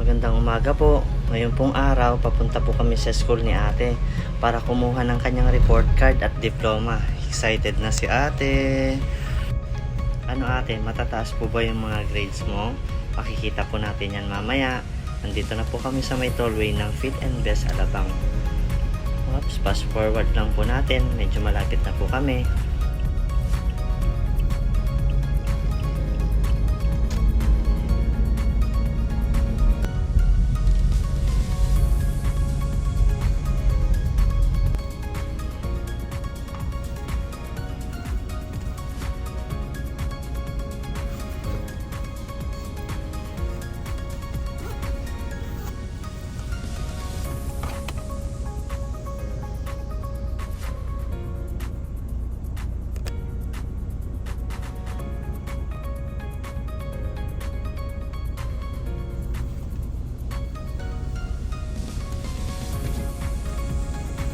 magandang umaga po. Ngayon pong araw, papunta po kami sa school ni ate para kumuha ng kanyang report card at diploma. Excited na si ate. Ano ate, matataas po ba yung mga grades mo? Makikita po natin yan mamaya. Nandito na po kami sa may tollway ng Fit and Best Alabang. Oops, fast forward lang po natin. Medyo malapit na po kami.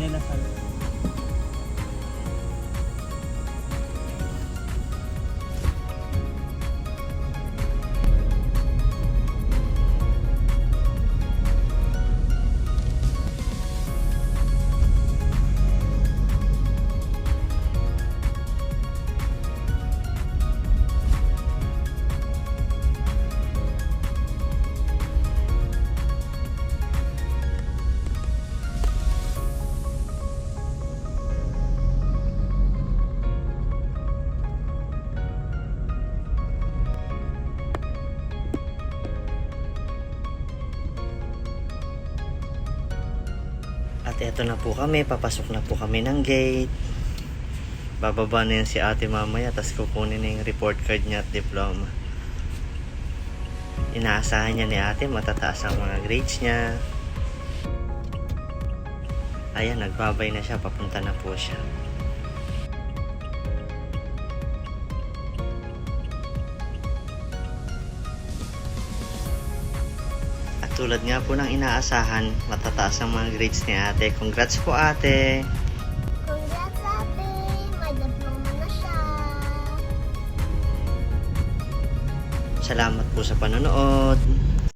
De La Salle. At eto na po kami, papasok na po kami ng gate. Bababa na yan si ate mamaya, tas kukunin na yung report card niya at diploma. Inaasahan niya ni ate, matataas ang mga grades niya. Ayan, nagbabay na siya, papunta na po siya. Tulad nga po ng inaasahan, matataas ang mga grades ni ate. Congrats po ate! Congrats ate! May diploma na siya. Salamat po sa panonood.